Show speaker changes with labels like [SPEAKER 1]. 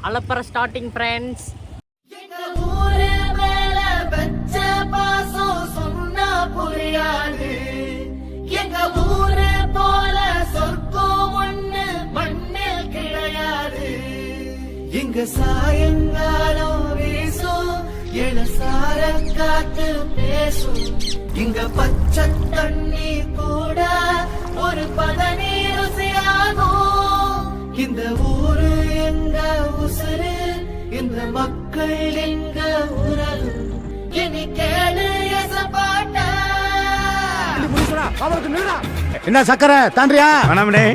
[SPEAKER 1] அலப்பற starting friends.
[SPEAKER 2] எங்க ஊரு போல சொர்க்கம் ஒண்ணு மண்ணில் கிடையாது. இங்க சாயங்காலம் வீசும் எழுசார காத்து பேசும். இங்க பச்சை தண்ணி கூட ஒரு பதனி ருசியாகும். இந்த ஊரு எங்க உசுறு, இந்த மக்கள் எங்க உறவு. இனி கேளு எசப்பாட்ட.
[SPEAKER 3] என்ன சக்கரை தாண்டியா?
[SPEAKER 4] வேணாமடே.